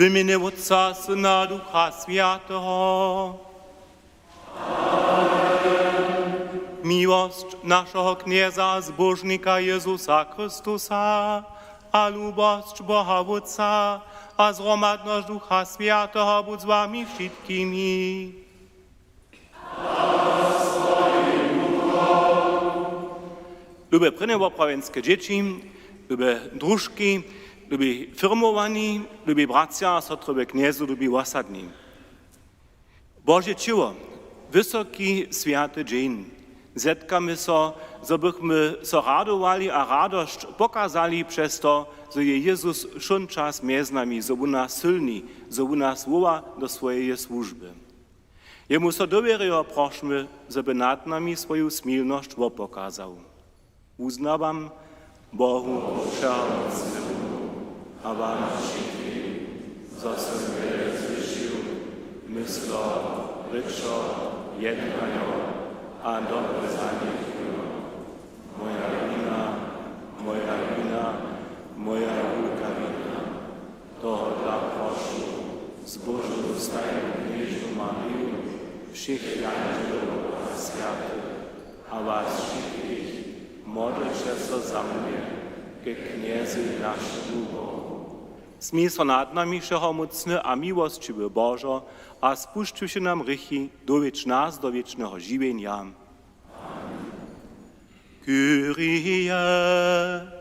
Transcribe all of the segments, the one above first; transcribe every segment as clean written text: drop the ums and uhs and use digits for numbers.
W imieniu Otca, Syna, Ducha Świętego. Miłość naszego Knieza, Zbożnika Jezusa Chrystusa, a lubość Boha Otca, a zgromadność Ducha Świętego budź z wami wszystkimi. Lube prynewoprawienskie dzieci, lube drużki, lube firmowani, lube bracia, sotrobe kniezu, lube osadni. Boże ciło, wysoki święty dzień, zetkamy so, żebyśmy so radowali a radość pokazali przez to, że je Jezus szon czas między nami, że u nas silni, że u nas woła do swojej służby. Jemu so doверio prośmy, żeby nad nami swoją smilność pokazał. Uznawam Bohu wszelce, a wam wszystkim, za co mnie zwycił, myślą, ryczą, jednają, a dobre za nich. Moja wina, moja wielka wina, to dla proszę, zbożu dostaję Knieżną Maryję, wszystkich aniołów a światów, a was wszystkich, modlcie się za mnie, ke Kniezu naszemu. Smij so nad nami wszechomocny a miłościwy Bożo, a spuścił się nam rychy do wiecznego żywienia. Kyrie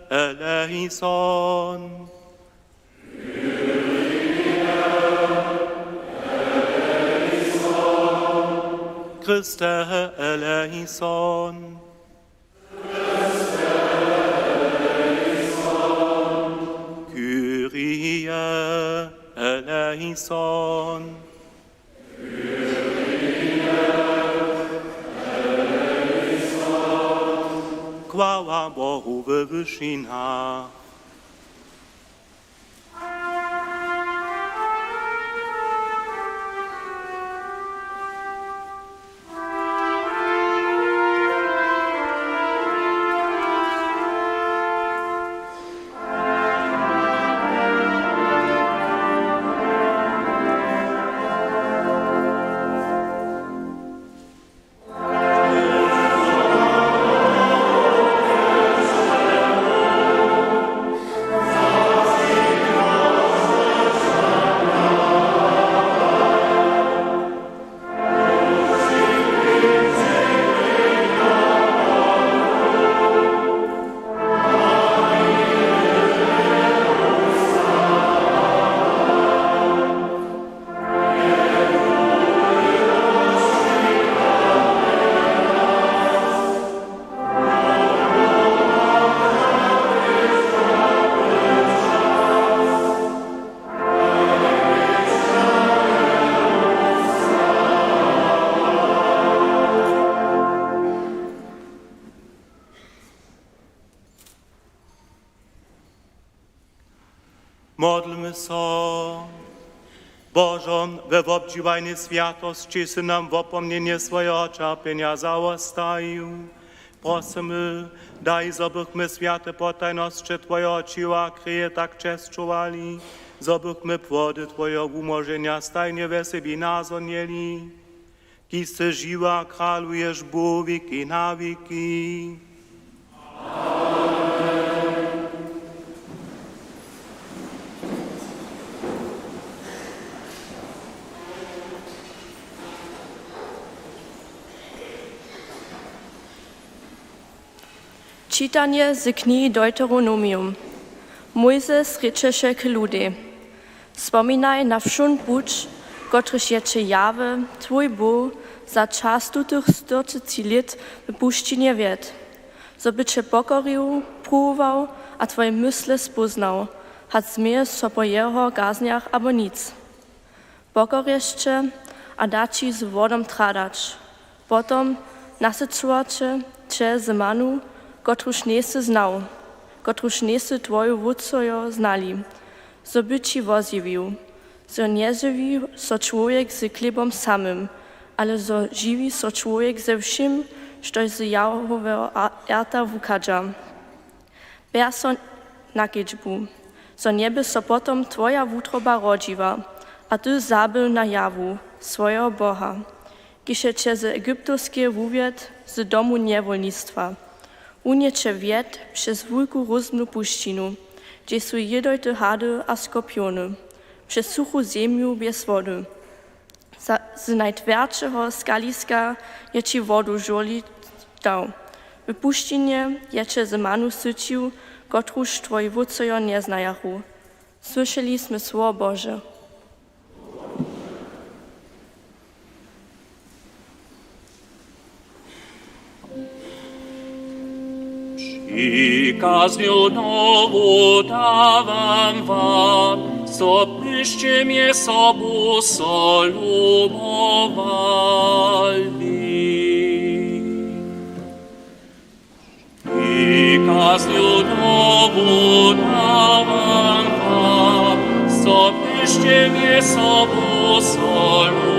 eleison. Christe eleison. Kyrie eleison. Chwała Bohu we wyżynach. Modlmy so. Bożo, we obdziwajnej światości si nam w opomnienie swojego cierpienia zaostają. Prosimy, daj, żebyśmy święte potajności Twojego ciała kryje tak czeszczowali, żebyśmy płody Twojego umożenia stajnie we sobie nazonieli. Kiś Ty żywa, kralujesz Bóg wieki na wieki. Czytanie z knihy Deuteronomium. Mojżesz ryczeše k ludy. Wspominaj na wszun buč, kotryż jecze jawy, Twój Bóg, za czas tutych 40 lat w puścinie wied. So by Cię pokorił, próbował, a Twoje mysle spoznał, had zmiejesz so po jeho gazniach abo nic. Pokoriesz Cię, a da Ci z wodą tradać. Potom nasycowacie Cię z manu, kotruż niesi znał, kotruż niesi Twoju wódcojo znali, so by Ci woziwił. So nie żywi so człowiek z chlebom samym, ale so żywi so człowiek ze wszym, što z Jahowego erta wukadza. Ber so na kiczbu, co nieby so potom twoja wutroba rodziła, a ty zabył na jawu swojego Boha, kisze cię z egiptowskie wuwiet z domu niewolnictwa. Unie cię wied przez wielką rozmnu puścinu, gdzie są jedojte hady a skorpiony, przez suchą ziemię bez wody. Z najtwardszego skaliska je ci wodu żoli dał. W puścinie je cię z manu sycił, kotruż twoi wódcojo nie znajachu. Słyszeliśmy słowo Boże. Przykazniu nowu dawam wam, co byście mnie sobą solubowali. Przykazniu nowu dawam wam, co byście mnie sobą solubowali.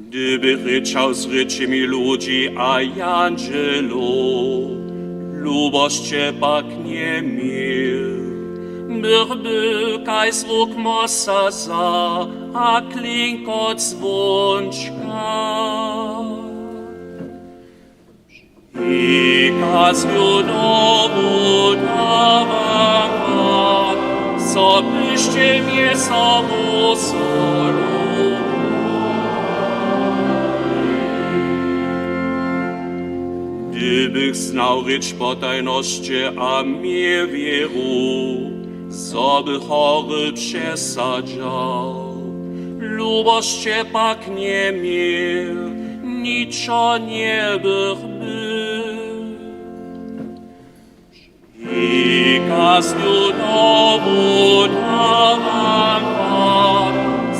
Gdyby ryczał z ryczymi ludzi, a Angelo, luboście pak nie mił. Byłby kaj zwuk mosa za, a klinkot dzwonczka. I kazniu nowu dawam wam, co byście mnie sobą solubowali. Gdybych znał rycz potajności, a mnie wieru, co by chory przesadzał. Luboście pak nie miał, niczo nie bych był. I kazniu nowu dawam wam,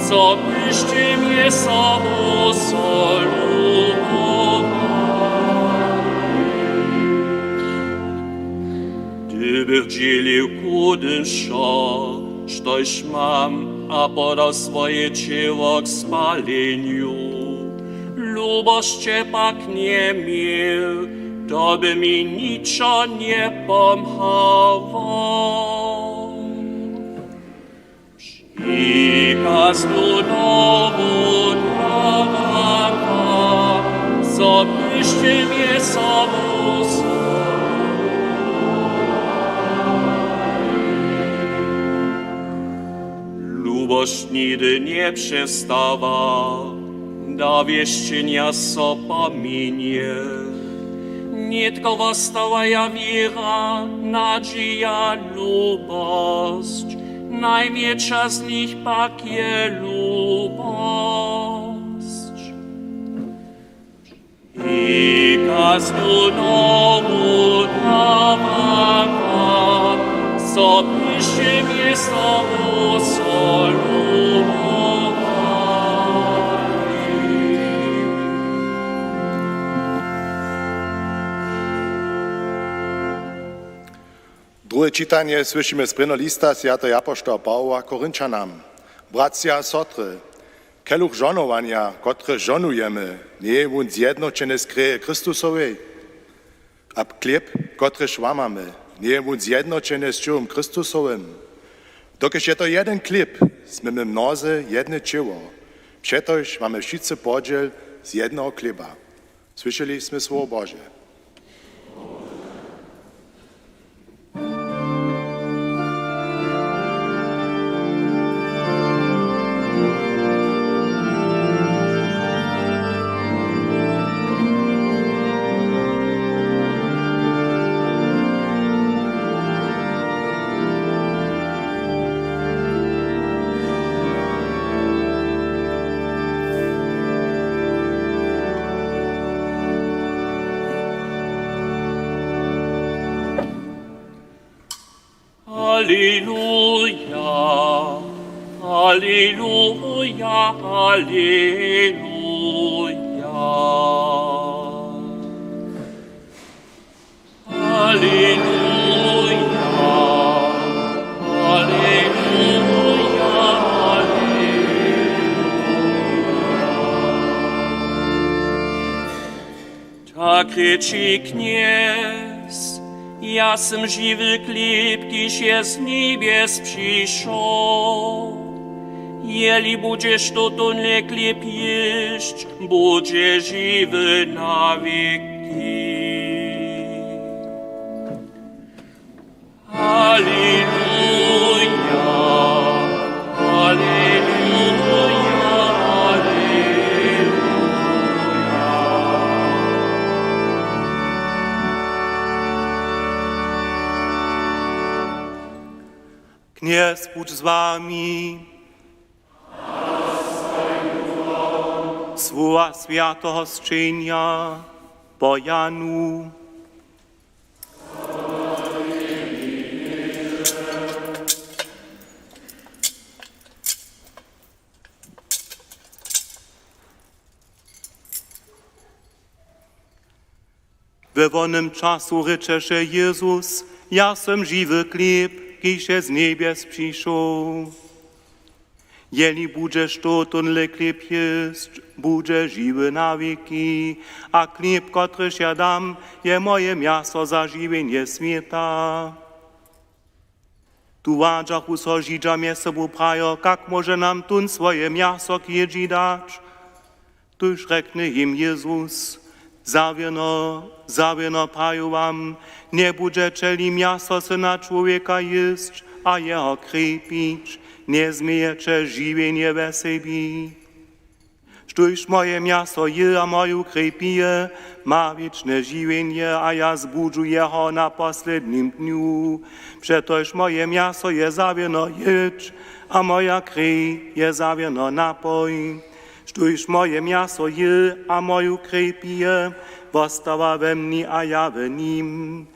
co byście mnie sobą solubowali. Gdybych dzielił kudym szok, sztoś mam, a podał swoje ciało k spaleniu. Luboście pak nie miał, to by mi niczo nie pomchało. I kaznu nowu dawam wam, co byście mnie sobą solubowali. Lubość nigdy nie przestawa, da wieścienia so pominie. Nitko wostała ja wiera, nadzieja, lubość, największa z nich pak je lubość. I kaznu nowu dawam wam, co byście mnie sobą solubowali. Drugie czytanie słyszymy z prvného lista świętego apoštola Pawła Korynčanom. Bracia a sotry, keluch żonowania, które żonujemy, nie jest on zjednoczony z krwią Chrystusowej. A chleb, który szłamamy, nie jest on zjednoczony z ciałem Chrystusowym. Dokiż je to jeden chleb, jsme my mnozy jedne ciało. Przetoż mamy wszyscy podziel z jednego chleba. Słyszeliśmy słowo Boże. Alleluja, alleluja, alleluja. Alleluja, alleluja, alleluja. Tak ryczy kniez, ja sam żywy chleb, kiż je z niebies przyszł. Jeli będziesz to ten chleb jeść, będzie żywy na wieki. Halleluja, halleluja, halleluja. Kniez budź z wami. Słowa świętego zczynia po Janu. We wonym czasu rzecze Jezus, ja sam żywy chleb, kiż z niebies przyszł. Jeli budżesz to ten chleb jest, budże żywy na wieki, a chleb, kotryż ja dam, je moje miasto za żywienie świata. Tu wadżachu so Żydża mnie sobą prajo, jak może nam tun swoje miasto kiedzi dać? Tuż reknie im Jezus, zawierno prajo wam, nie budżecie li miasto syna człowieka jest, a jeho krepić, nie zmiejecie żywienie we sobie. Sztuż moje miasto je, a moju krepije, ma wieczne żywienie, a ja zbudżu jeho na poslednim dniu. Przetoż moje miasto je zawierno jedź, a moja krej je zawierno napoj. Sztuż moje miasto je, a moju krepije, postawa we mnie, a ja we nim.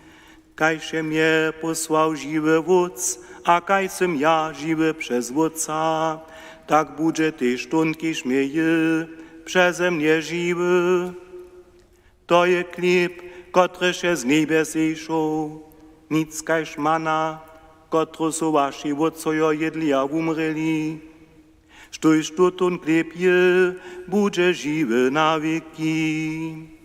Kajże mnie posłał żywy wódz, a kaj sam ja żywy przez wódca, tak będzie też tun, kiż mnie je, przeze mnie żywy. To je chleb, kotryż je z niebies zeszł, nic kajż mana, kotru so wasi wódcojo jedli a umreli. Sztuż tu tun chleb je, będzie żywy na wieki.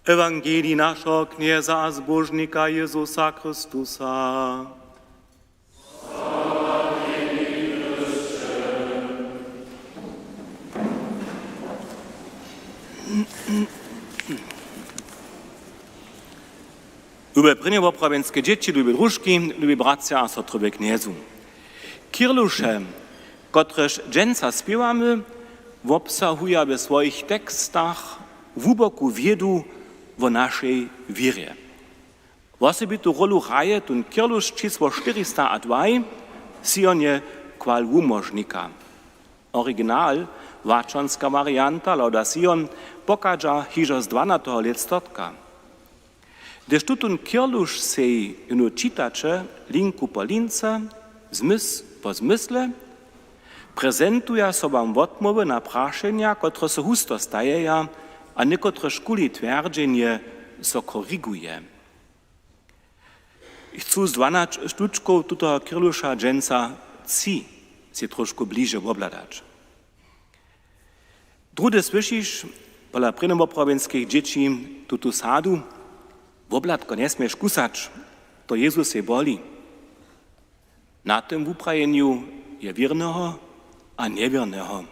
Ewangelii naszego knieza a zbożnika Jezusa Chrystusa. Lube prynjewoprawienskie dzieci, lube drużki, lube bracia a sotry kniezu. Kirlusze, kotreż dżęca śpiewamy, obsahuje w swoich tekstach głęboką wiedu o naszej wierze. Osobitą rolę hraje ten kirlusz číslo 402, sionie kwal umożnika. Original, waczonska warianta Laudación pokaża hižo z 12. letstotka. Gdyż tu ten kirlusz sej ino čitače linku po lince, zmysł po zmysle, prezentuje sobam odmowy na praszenia, które so husto stajeja, a niekotre szkuli twierdzenie so koriguje. Chcę z 12 sztuczków tuto kirlusza dżęca si troszkę bliżej obladać. Drugie słyszysz, pola prynjewoprawienskich dzieci tutu sadu, obladko nie smiesz kusać, to Jezus je boli. Na tym uprajeniu je wiernego a niewiernego.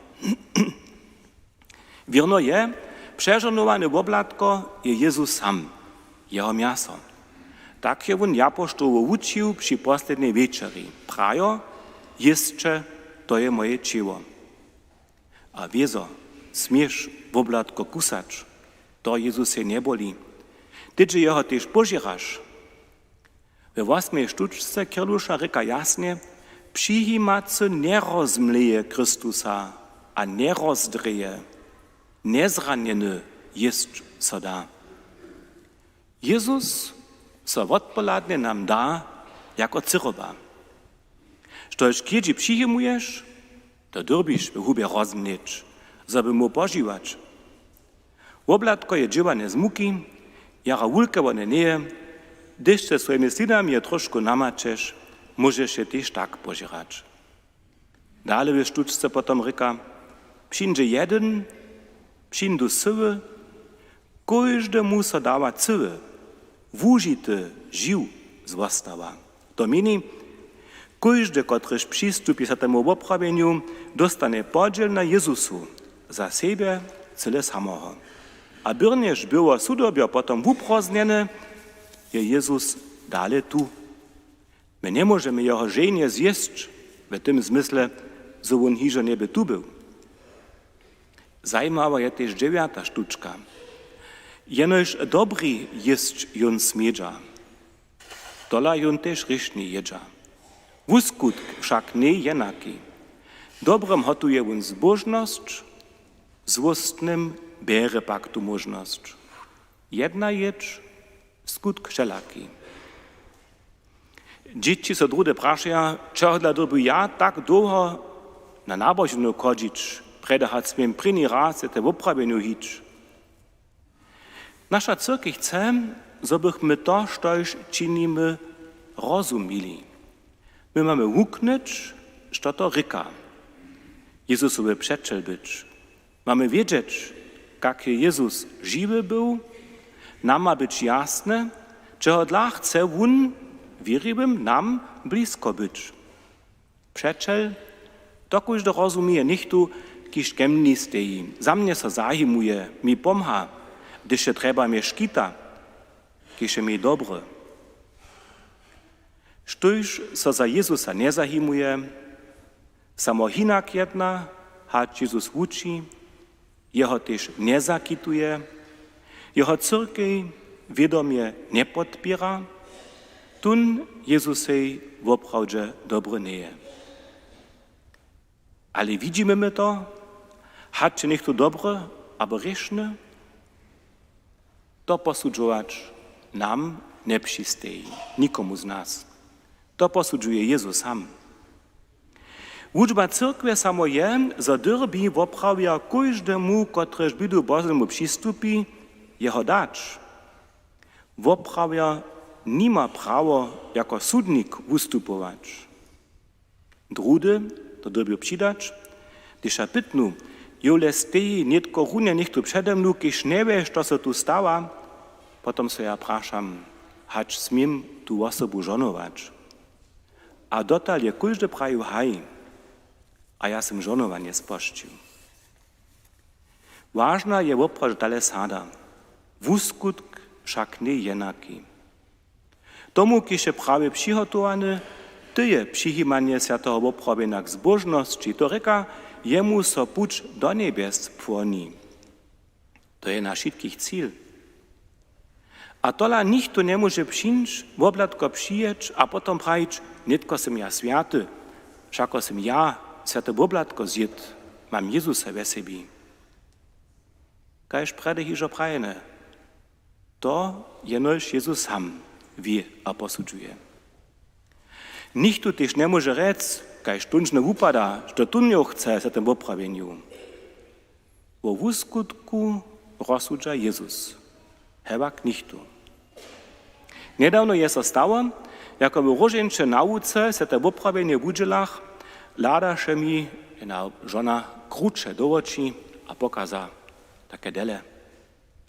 Wierno je, przeżonowane obladko je Jezus sam, jeho miasto. Tak je on apoštołowo uczył przy poslednej wieczerii. Prajo, jeszcze to je moje ciało. A wiezo, smiesz obladko kusać, to Jezus je nie boli. Tyczy jeho też požieraš. We 8. sztuczce kirlusza reka jasnie, přijímace nerozmleje Chrystusa, a nerozdreje, nezranjeny jest so da. Jezus so odpoladnie nam da, jako cyroba. Štož kiedy przyjmujesz, to durbisz w hubie rozmleć, żeby mu pożywać. Obladko je dziewane z muki, jara wulke one nie, gdyż se swoimi synami je troszkę namaczesz, możesz się też tak pożerać. Dalej w sztuczce potom ryka, przyjdzie jeden, Přijdu syły, każdemu so dawa cyły, wužity živ zwostawa. To mini, każdy, kotryż przystupi się temu oprawieniu, dostanie podziel na Jezusu, za siebie cyle samoho. A byrnież było sudobio potom wuprozniene, je Jezus dalej tu. My nie możemy jeho żenie zjeść, w tym zmysle, że on hižo nie by tu był. Zajímava je też 9. štučka. Jenož dobry jest jun smiedza. Tola jun też rysznie jedza. Wuskutk wszak nie jenaki. Dobrem hotuje on zbożność, złostnym bere pak tu możność. Jedna jedz, skutk wszelaki. Dzieci so drude praszaja, czego dla doby ja tak długo na nabożnu chodzić, predahać swym pryni raz te w oprawieniu hić. Nasza cyrkiew chce, żebyśmy to, coś czynimy, rozumili. My mamy łuknąć, co to ryka. Jezusowy przeczel być. Mamy wiedzieć, jak Jezus żywy był, nam ma być jasne, czego dla chce on, wieribym, nam blisko być. Przeczel, to każdy rozumie, nicht tu, kiż kemni steji, za mnie so zahimuje, mi pomha, gdyż się trzeba mnie szkita, kiż mi dobre. Sztuż so za Jezusa nie zahimuje, samo hinak jedna, hat Jezus uczy, jeho też nie zakituje, jeho cyrkej wiadomie nie podpiera, tun Jezusej w oprawdzie dobre nie je. Ale widzimy my to, hat czy niech to dobre, aber ryszne, to posudzować nam nie przystoi, nikomu z nas. To posudzuje Jezus sam. Wuczba cyrkwie samo je, że dyrbi woprawia każdemu, kotreż bidu Bożemu przystupi, jeho dać. Woprawia nie ma prawo jako sudnik ustupować. Drudy, to dyrbi przydać, gdyż ja pytnu, jole steji nietko runie niech tu przede mną, kiż nie wiesz, co się tu stała, potom se ja praszam, hacz smiem tu osobu żonować. A dotal je każdy praju haj, a ja sam żonowanie spościł. Ważna je woprawdź dalej sada, wuskutk wszak nie jenaki. Tomu, kiż je prawie przygotowany, ty je przyjmanie świętego woprawienia k zbożności, to reka, jemu so puć do niebies płoni. To je nasz wszystkich cíl. A tola nikt tu nie może przyjść, woblatko przyjeć, a potom prawić, nitko sem ja święty, wszako sem ja, święte woblatko zjed, mam Jezusa we sobie. Kajż prede hižo prajene, to jenož Jezus sam wie a posudzuje. Nikt tu też nie może rec, kajż tunż nie upada, że tu nie chce se tym poprawieniu. Wo wuskutku rozsudza Jezus, hebak nichtu. Niedawno je so stało, jako w różnicze nauce se te poprawienie w udzielach, ladaše mi jedna żona krucze do oczy, a pokaza takie dele.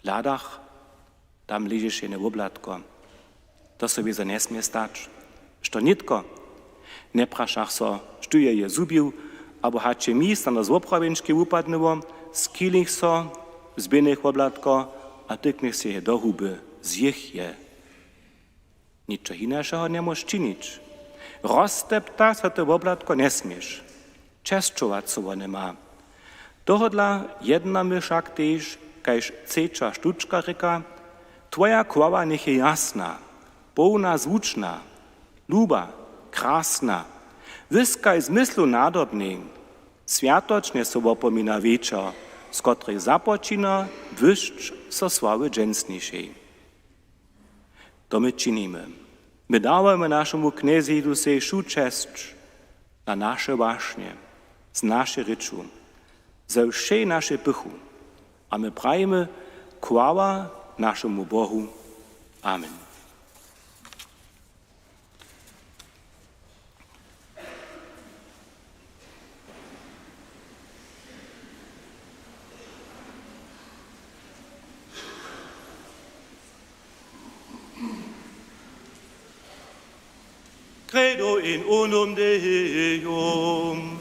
W ladach, tam leżysz jedno oblatko. To sobie za nie smie stać. Što nitko, ne prašach so, štuje je zubił, abo hače miejsca na zwoprawienčke upadnęło, skilich so, zbienych oblatko, a tyknych się je do huby, zjech je. Niczo innego nie możesz czynić. Rozteptać to oblatko nie smiesz. Czeszczować co nie ma. Tohodla jedna myszak też, kajż cecza sztuczka ryka, twoja kława niech je jasna, pełna zvučna, luba, krasna, wyskaj zmyslu nadobnej, światocznie so opomina wieczor, z której zapoczyna wyższ so sławy dżęsniejszej. To my czynimy. My dawamy naszemu kniezy Jezusejszu czest na nasze waśnie, z nasze ryczu, ze wszej nasze pychu, a my prajmy chwała naszemu Bohu. Amen. Credo in unum Deum.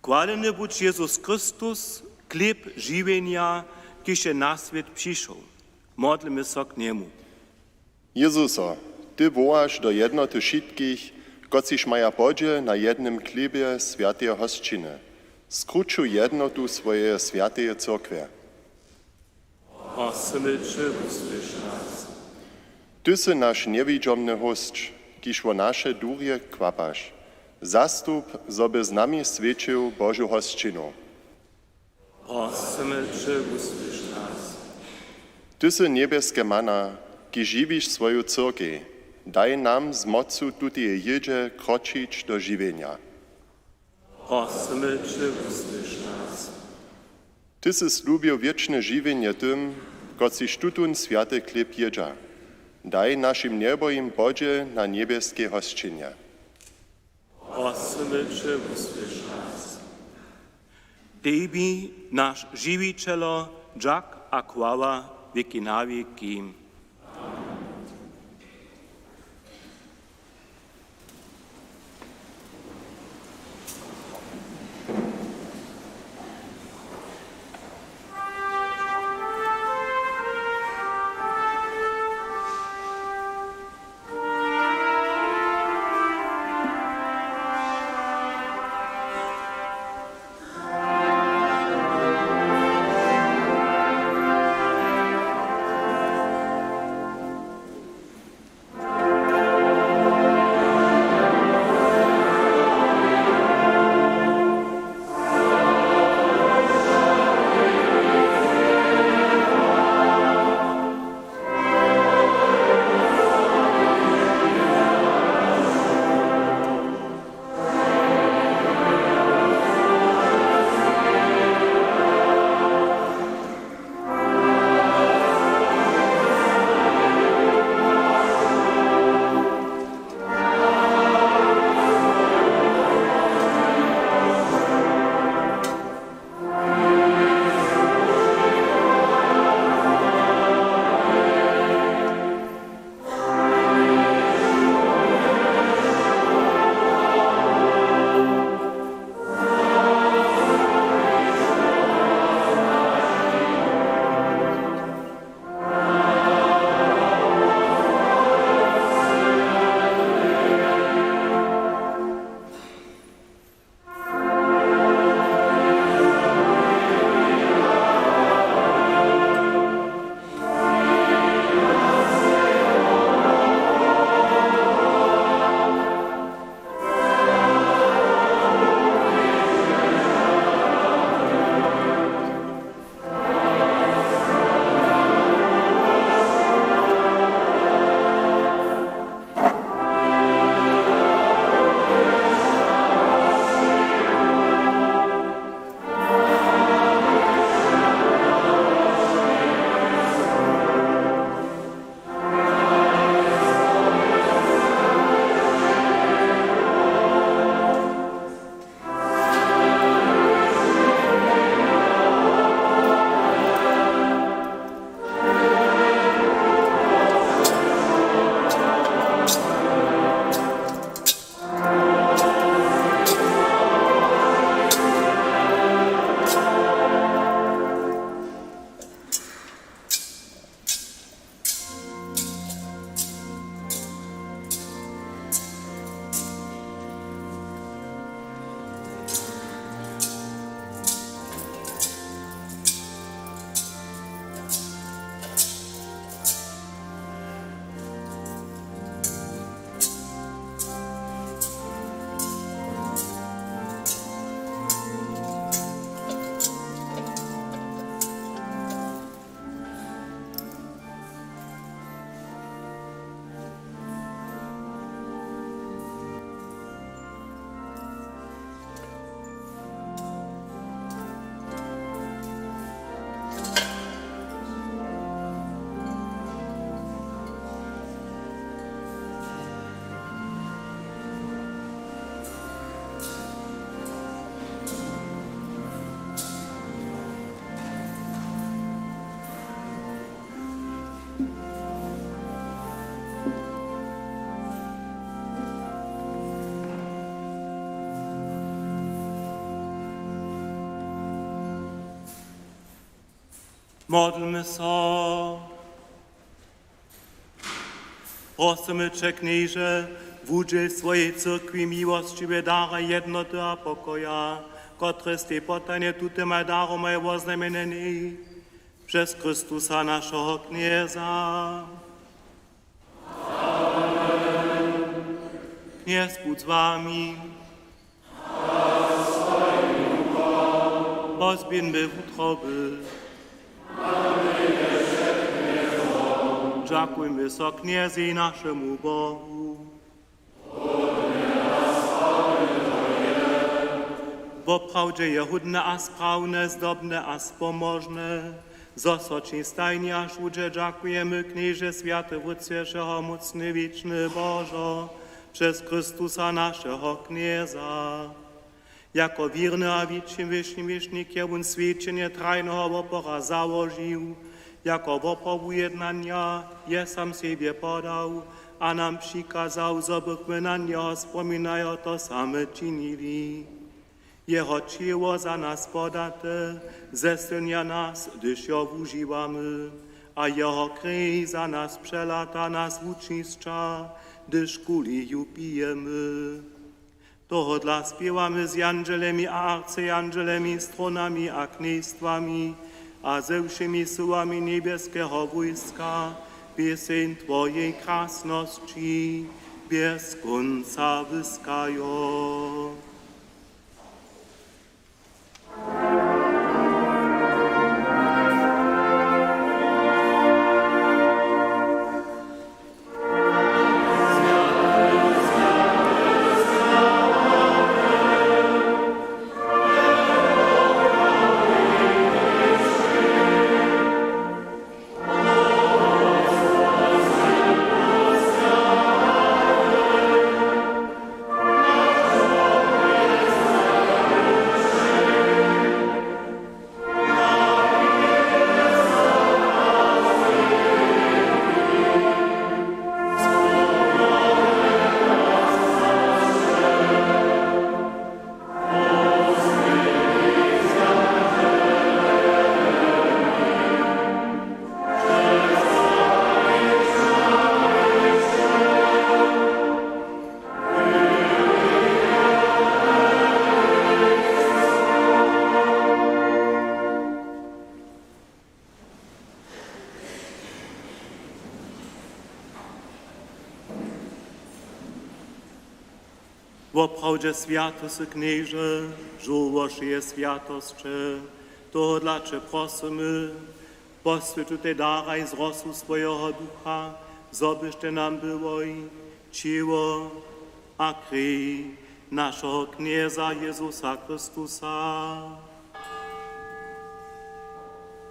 Chwalony bądź Jezus Chrystus, chleb żywienia, kiże na świat przyszł. Modlimy się k Niemu. Jezuso, Ty wołasz do jednoty wszystkich, kociż maja podzie na jednym chlebie świętej hostczyny. Skruczuj jednotu swojej świętej cyrkwie. Prosimy Cię, usłysz nas. Ty si nasz niewidziomny host, kiż wo nasze durje kwapasz. Zastup, zoby z nami świecił Bożu hostczynu. Prosimy Cię, usłysz nas. Ty si niebieskie mana, ki žiwisz swoją cyrkę. Daj nam z mocu tutej jedzie kroczyć do żywienia. Prosimy Cię, usłysz nas. Ty si slubił wieczne żywienie tym, kociż tutun święty chleb jedzia. Daj naszym nieboim Bodzie na niebieskie hostczynie. Prosimy Cię, usłysz nas. Tebi, nasz żywicielo, dziak a chwała wieki na wieki. Modlmy so. Prosimy Cię, Knieże, w udziel swojej cyrkwi miłościwie dara jednoty a pokoja, które z tej potanie tutem a darom a oznamieneni przez Chrystusa naszego Knieza. Kniez budź z wami. Pozbieńmy w utroby. Dziękujmy so Kniezy naszemu Bogu. Bo prawdzie je hudne a sprawne, zdobne a spomożne, zosocznie stajnie aż udzie dziękujemy Knieże Święty Wycierzego mocny wieczny Bożo, przez Chrystusa naszego Knieza. Jako wierny a wieczny wiecznik je on świadczenie trajnego opora założył, jako w oporu jednania je sam siebie podał, a nam przykazał, żebyśmy na niego wspominają to same czynili. Jeho ciało za nas podate, zesylnia nas, gdyż ją używamy, a jeho krew za nas przelata nas uczyszcza, gdyż kuli ją pijemy. Toho dla śpiewamy z angelemi a arcyangelemi, stronami a kniejstwami, a ze wszemi siłami niebieskiego wojska, pieseň Twojej krasności bez końca wyskają. Во правде святости Княже, живош je святосće, to dlače prosimy, posvětujte daraj z rosu svojego ducha, zobyšte nam było i ciło a krew naszego Knieza Jezusa Chrystusa.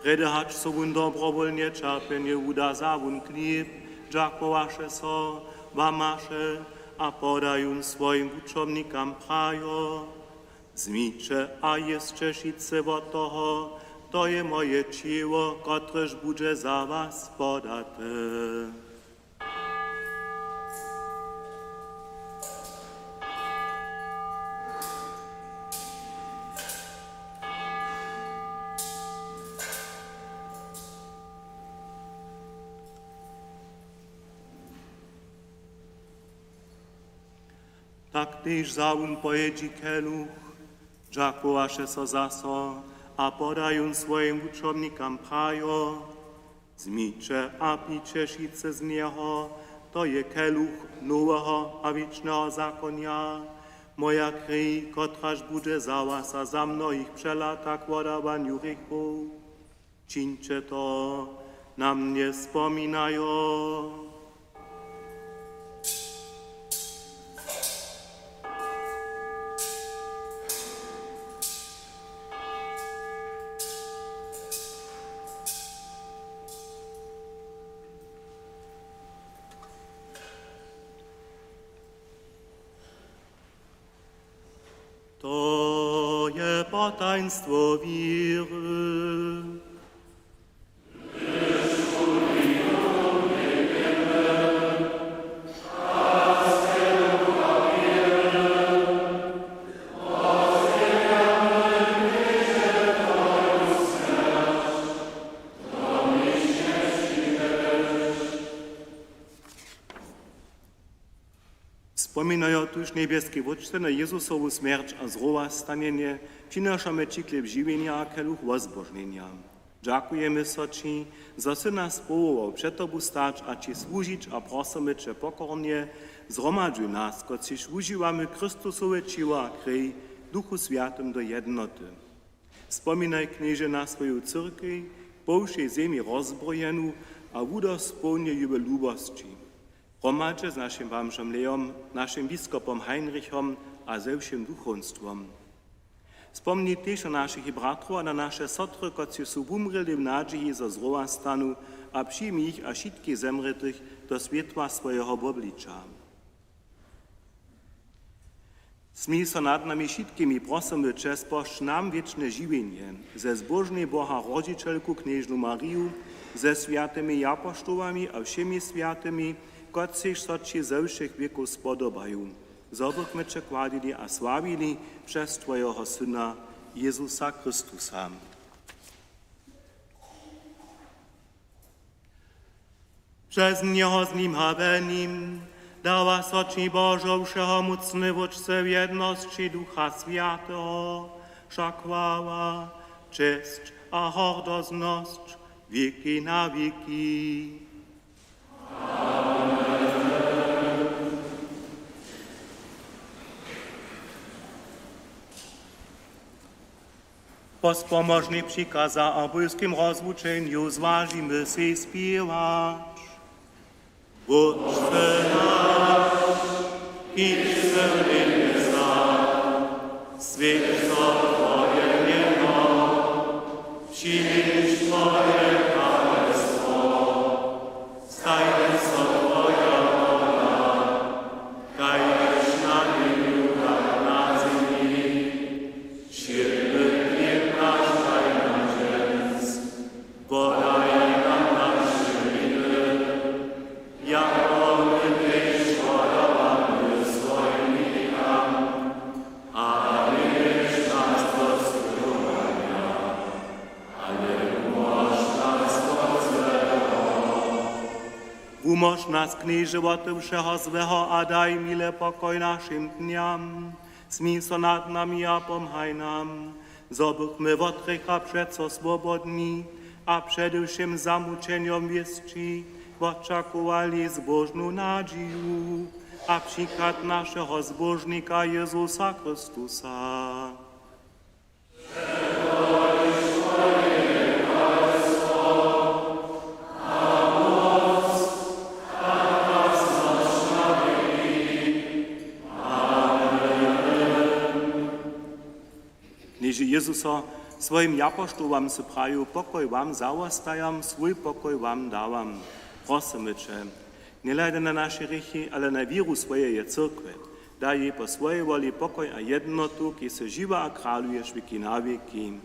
Predehacz sobun dobrovolnie čerpenie uda zawun klip, džakovaše so, vamaše, a podają swoim uczomnikam prajo. Zmicze, a jeszcze šice od toho, to je moje ciło, kotreż bude za was podate. Tak tyż zaun pojedzi keluch, dżakowaše so zaso, a podają swoim uczomnikam prajo, zmicze a picze šice z niego, to je keluch nowego a wiecznego zakonia, moja krew, kotraż bude za was a za mnohich przelata k odawaniu grzechów. Czyńcie to, na mnie wspominają. To je potaństwo wiry. Wspominają tuż niebieskie Wódce na Jezusowu śmierć a zrowa stanienie, przynoszamy Ci chleb żywienia a keluch wozbożnienia. Dziękujemy so Ci, za Ty nas powołał przed Tobą stać a Ci służyć a prosimy Cię pokornie, zgromadzuj nas, kociż używamy Chrystusowe ciło a krwi, Duchu Świętym do jednoty. Wspominaj, knieże, na swoją cyrkę, po všej zemi rozbrojenú a udospołnie jube lubosti. Gromadźe z naszym wamżem Leom, naszym biskupom Heinrichom a ze všim duchowstwom. Wspomnij też na naszych bratrów a na nasze sotry, koci są umreli w nadziei za zrowa stanu, a przyjmij ich a wszystkich zemretych do światła swojego oblicza. Smij so nad nami všetkými prosimy Cię, spošť nam wieczne żywienie, ze zbożnej Boha Rodzicielku Knieżnu Mariu, ze światymi apostołami a všemi światymi, kociž so Ci ze všech wieków spodobają. Zobychmy Cię kładili a sławili przez Twojego Syna, Jezusa Chrystusa. Przez Niego z Nim habenim, dała soci Bożą wszechomocny wódce w jedności Ducha Świętego, wszak chwała, cześć a hordozność wieki na wieki. Po spomożnych przykazach a bólskim rozwłóczeniu zważymy się śpiewać. Wódce nasz, idź ze niebieska, święto Twoje niebo, przyjdź Twoje królestwo, staj się Twoja wola, kajesz na niebie, jak na ziemi. Święty chleb nasz daj nam dziś, podaj nam nasze winy, jak my też podawamy swoim winnikom, a nie wiesz nas do skruszenia, ale umoż nas od złego. Umoż nas k nieżywotu wszeho złego, a daj mile pokoj naszym dniom. Smij so nad nami a pomhaj nam, zobychmy w otrycha przeco swobodni, a przedewším zamučeniem wieszczy, oczekowali zbożną nadzieję, a przykład naszego zbożnika Jezusa Chrystusa. Knieže Jezusa, svojim apoštolom se praju, pokoj vám załastajam, svoj pokoj vám dávám. Prosimy Cię, nie lejde na naše hriechy, ale na víru swojej cyrkve. Daj jej po swojej woli pokoj a jednotu, ki se živa a králuješ věky na věky.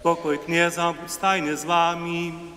Pokoj knieza, stajne z vámi.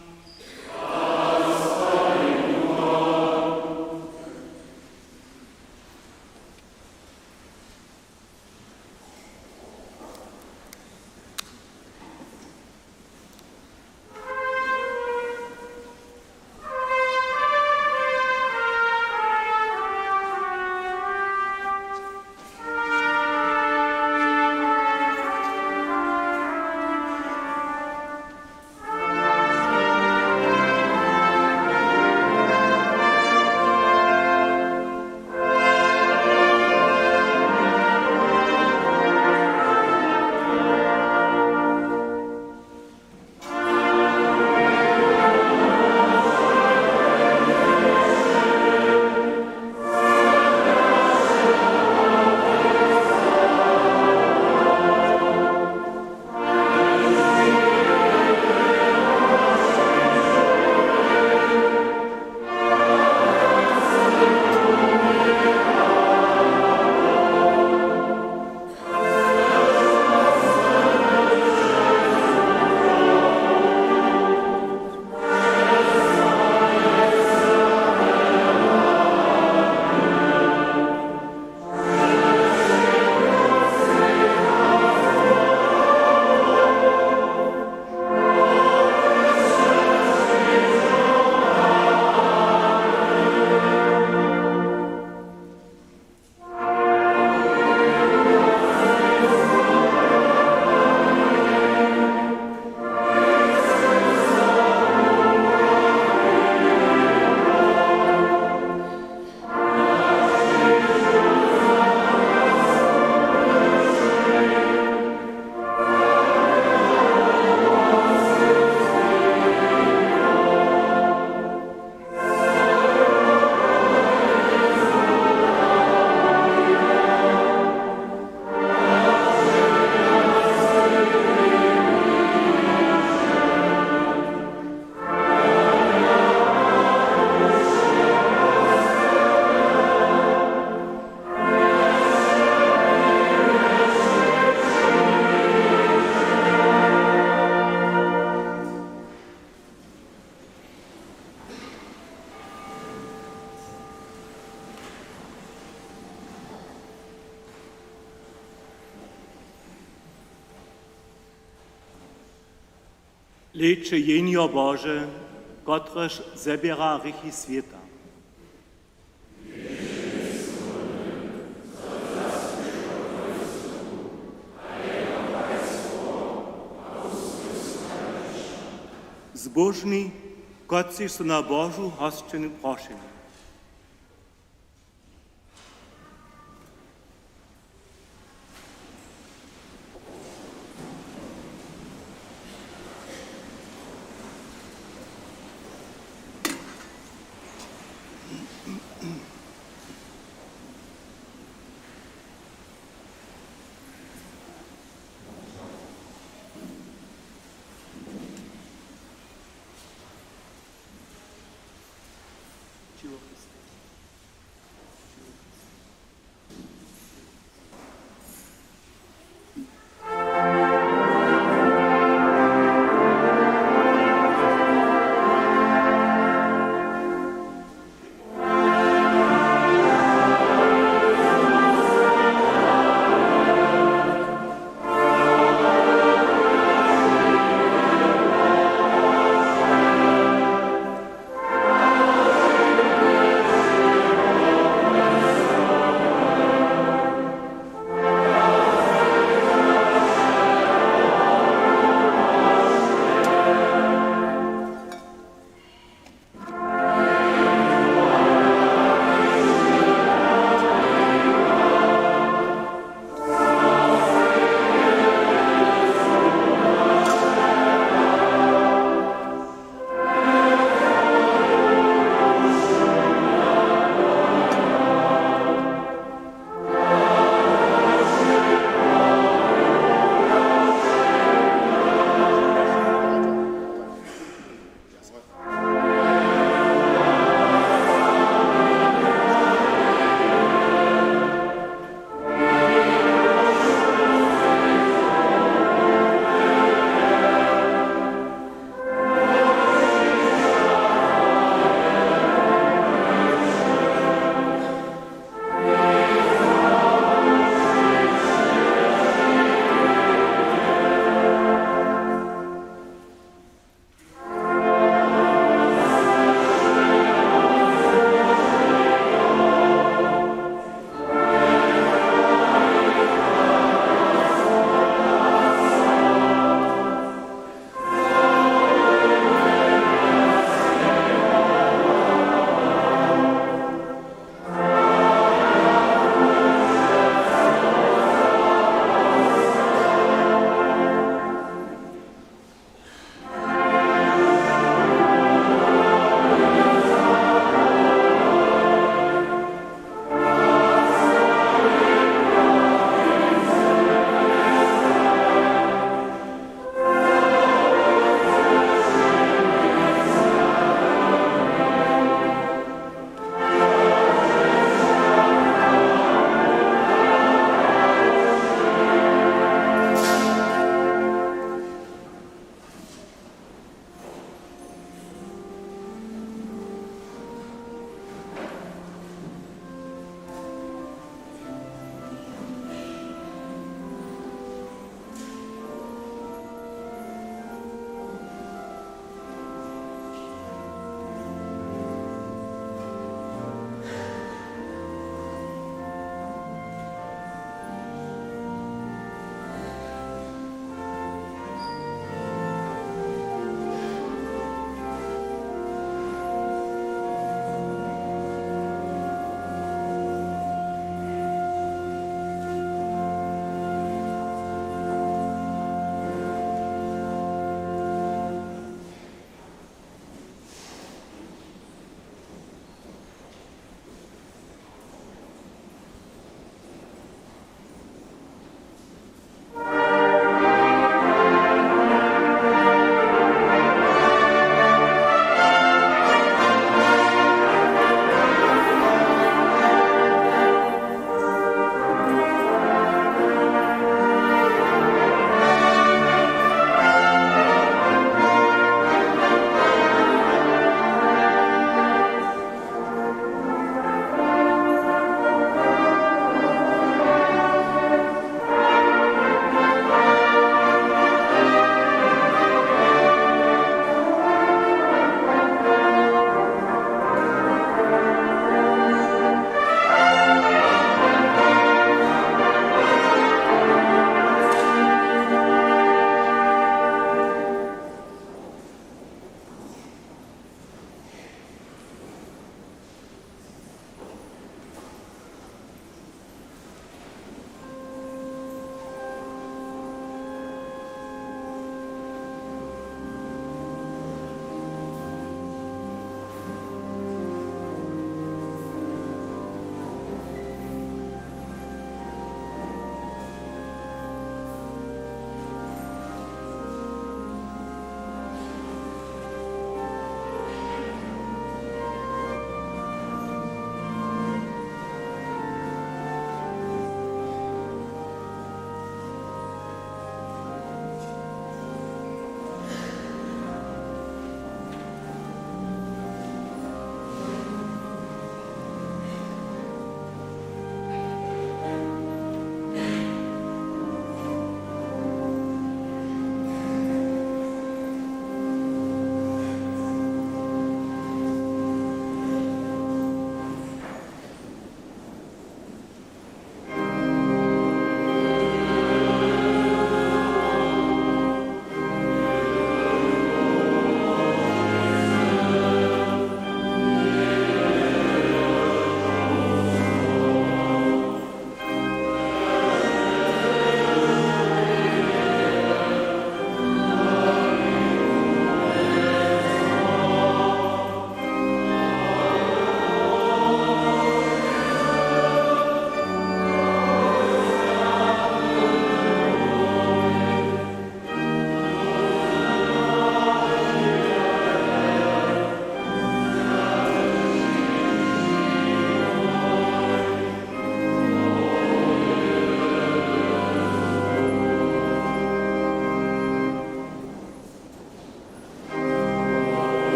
Leče jenio Bože, kotrež zebera rychi sveta. Zbožni, kot si so na Božu hostčinu prošeni.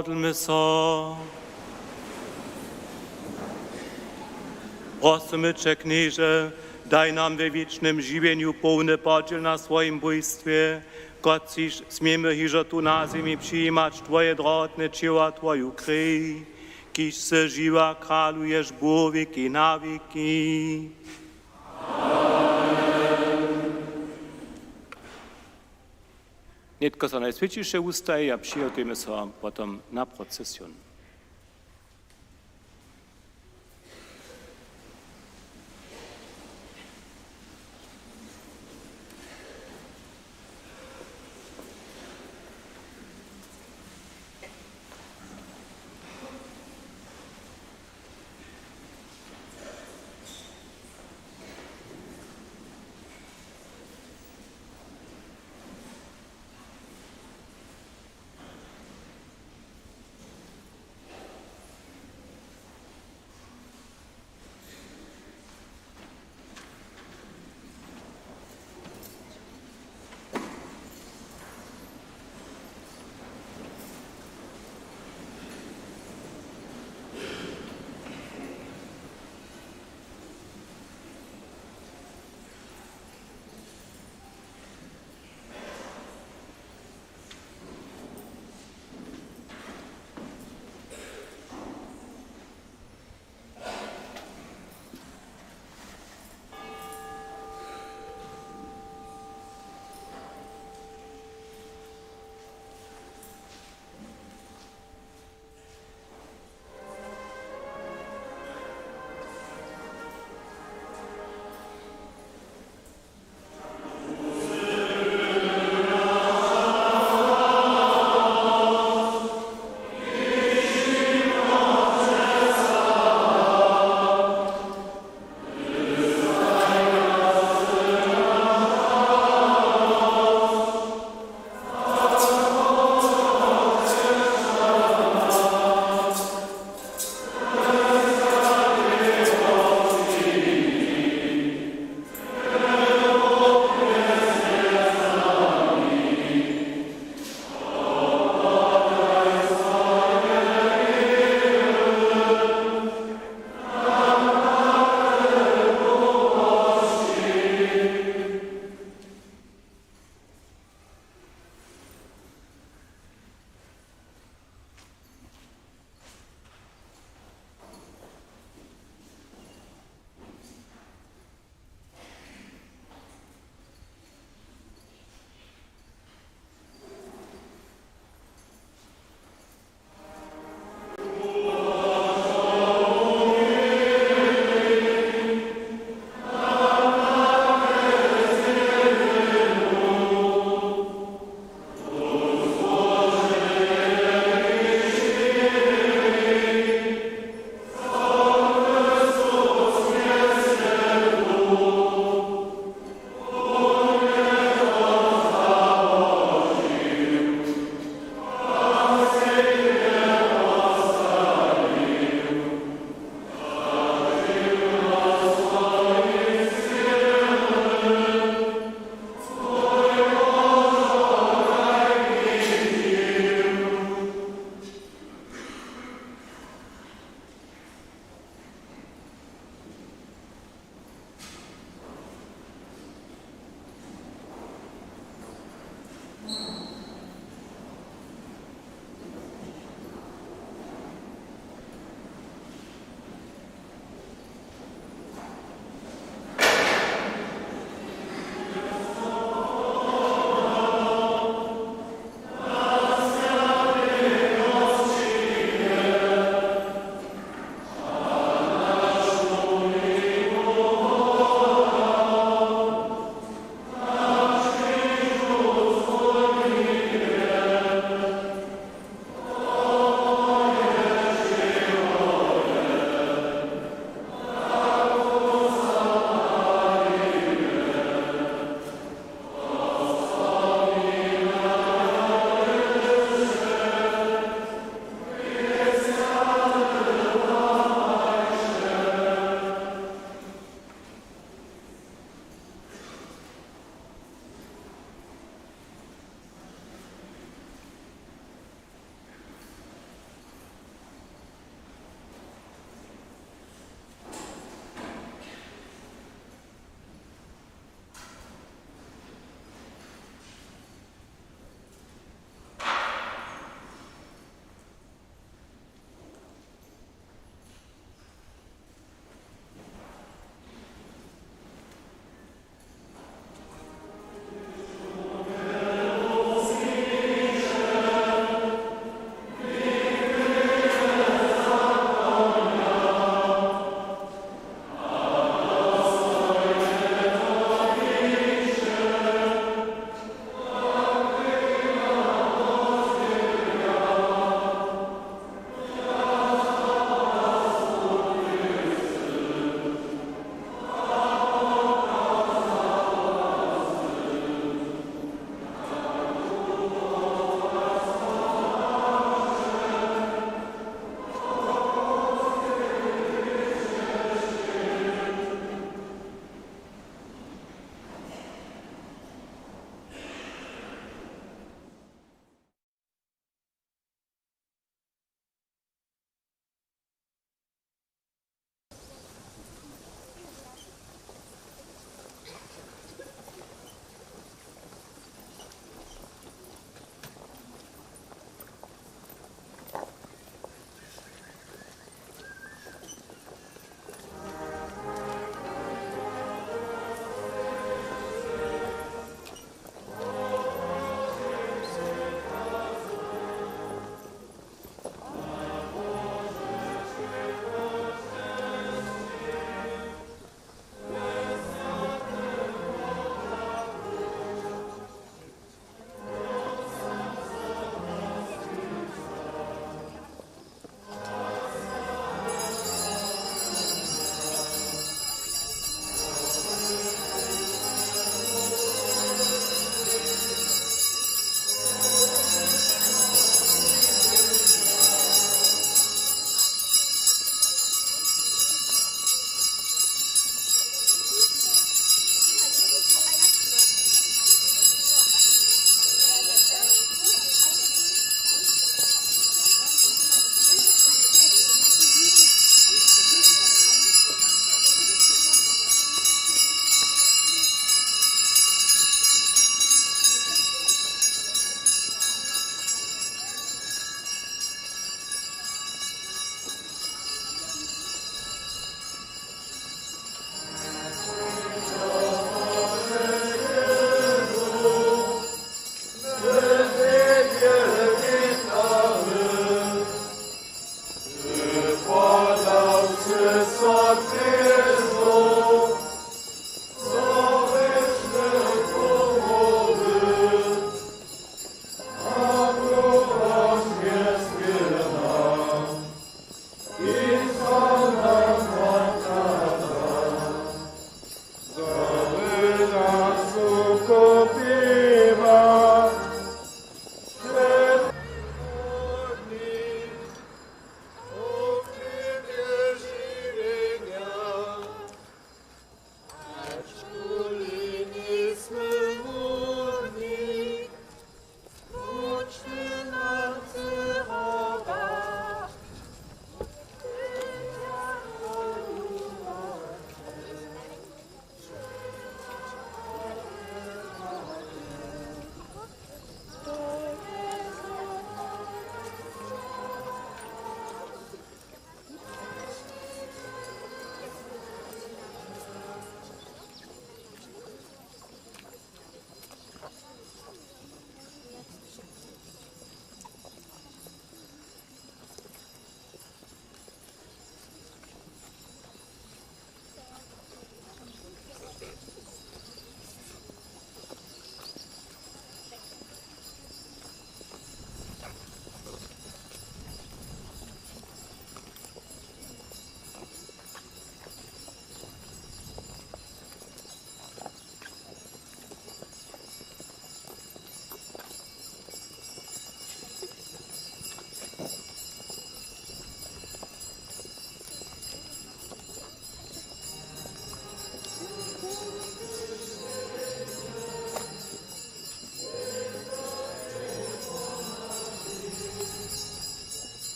Módlmy so. Prosimy Cię, Knieże, daj nam we wiecznym żywieniu pełny podziel na swoim bójstwie, kociż smiemy hiżo tu na ziemi przyjmać Twoje drotne ciała, Twoją krew, kiż se żywa kralujesz Bóg wieki na wieki. Netko sa najsvetejšie ustaje a přijotujeme sa potom na procesión.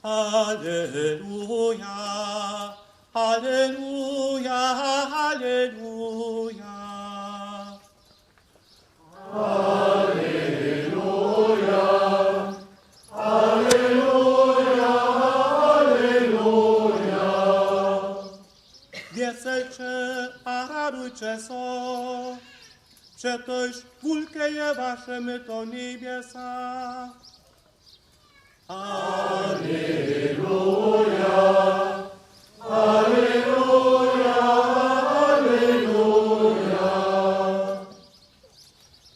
Halleluja, Halleluja, Halleluja. Wieselcie, a radujcie so, przetoż wielkie je wasze my to niebiosa.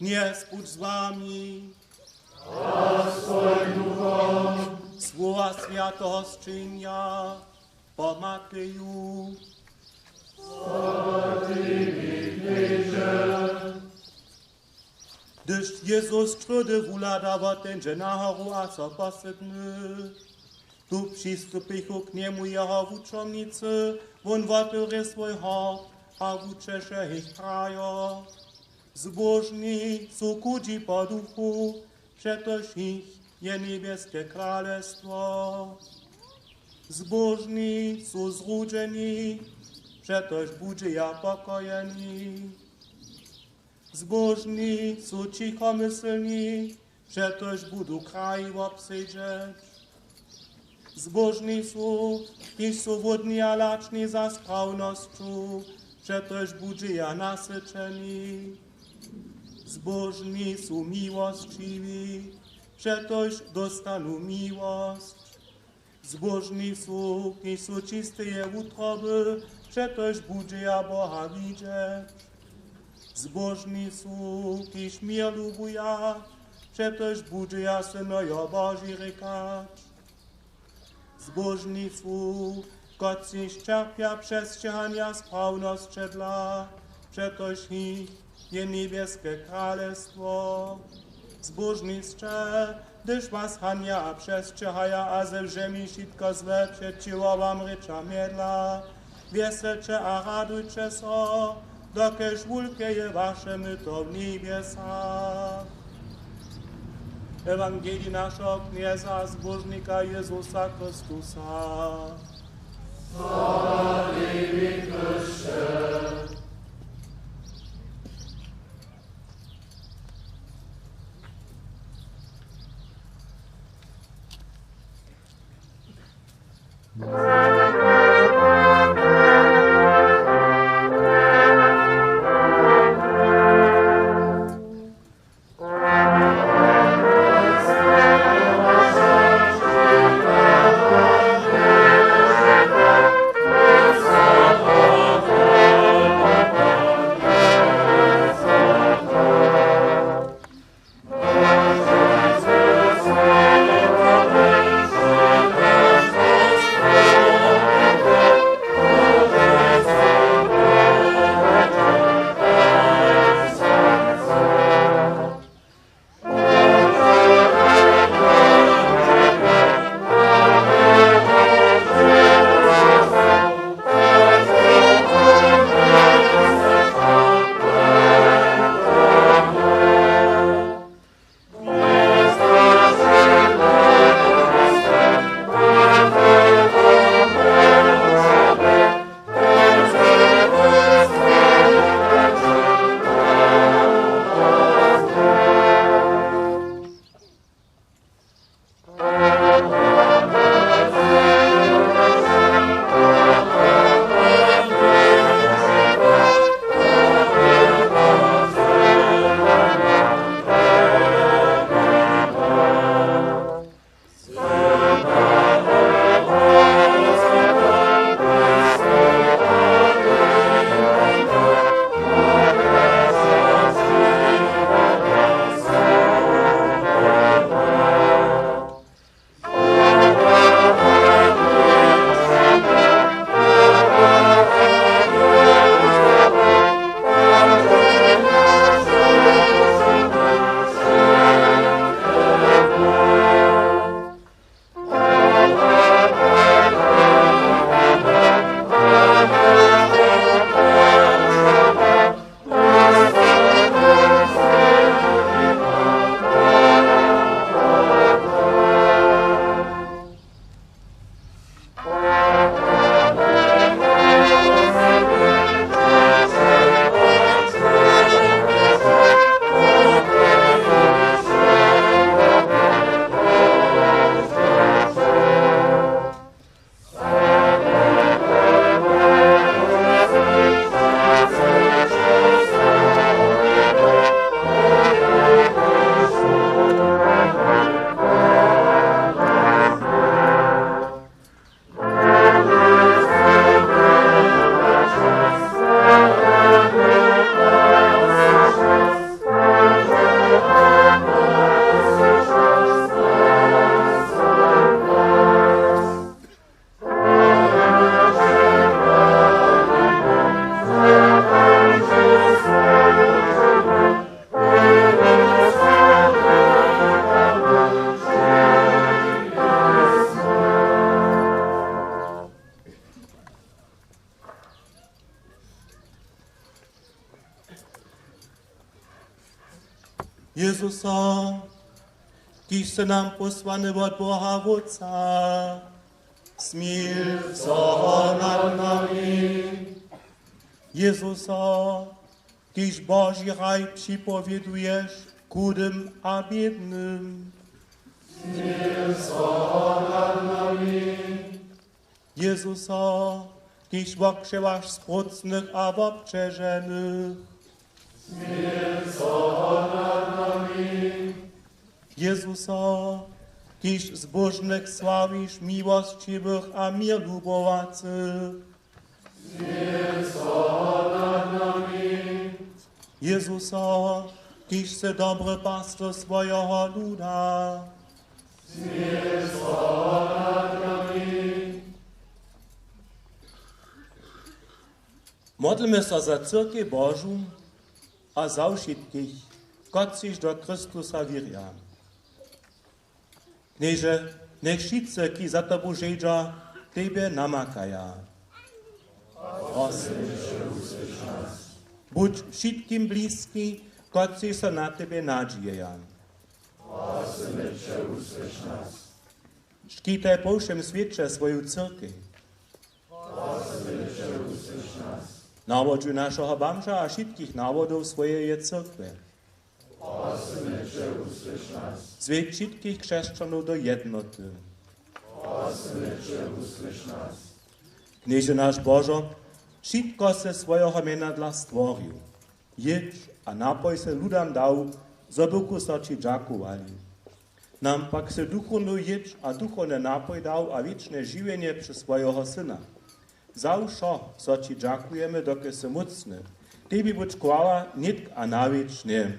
Nie spójrz z wami, a swoim duchom słowa światosczynia po Mateju. Gdyż Jezus trudy wula dawać tenże nahoru, a co posypny. Tu przystąpił k niemu jeho wuczomnicy, won watry swój hop, a wuczesze ich krajo. Zbożni są kudzi po duchu, przetoż ich je niebieskie królestwo. Zbożni są zrudzeni, przetoż budzie ja pokojeni. Zbożni są cichomyślni, przetoż budu kraj obsydzieć. Zbożni są, kiż są wodni a laczni za sprawnością, przetoż budzie ja nasyceni. Zbożni są miłościwi, przetoż dostaną miłość. Zbożni są, kiż są czyste utroby, przetoż budzie ja Boha widzieć. Zbożni są, kiż mir lubuja, przetoż budzie ja synojo Boży rekać. Zbożni są, koci cierpia przez ściania sprawność dla, przetoż ich je niebieskie królestwo. Zbożniście, gdyż was hania przez ciahaja, a ze wrzemi sitko złe przeciło wam rycza miedla. Wieselcie a radujcie so, dokeż wielkie je wasze my to w niebiesach. Ewangelii naszego Knieza, zbożnika Jezusa Chrystusa. Sława Tobie, Chryste. Amen. Jezusa, kiś se nam posłany od Boha Otca, smil co nad nami. Jezusa, kiś Boży raj przypowiedujesz chudym a biednym, smil co nad nami. Jezusa, kiś okrzewasz sprócnych a obczeżenych, smil co nad nami. Jezusa, kiś zbożnych sławisz miłościwych a mir lubowacych, smil co nad nami. Jezusa, kiś se dobry pastor swojego luda, smil co nad nami. Modlimy się za cyrkiew Bożą a za wszystkich, kociś do Chrystusa wierzą. Knieże, niech wszyscy, ki za Tobą żyją, Tebe namakają. Prosimy Cię, usłysz nas. Budź wszystkim bliski, kociś się na Tebe nadzieją. Prosimy Cię, usłysz nas. Szkitaj po wszem świecie swoją cyrkiew. Prosimy Cię, usłysz nas. Nawodźuj naszego Bamża a wszystkich nawodów swojej cyrkwy. Prosimy Cię, usłysz nas. Zwiedź wszystkich chrześcijanów do jednoty. Prosimy Cię, usłysz nas. Knieże nasz Bożo, wszystko se swojego mienia dla stworzył. Jedź a napoj se ludam dał, zobuku so Ci dziękowali. Nam pak se duchowną jedź a duchowny napoj dał a wieczne żywienie przez swojego Syna. Za wszo so Ci dziękujemy, doky se mocny. Tebe budź chwała, nitk a na wieczne.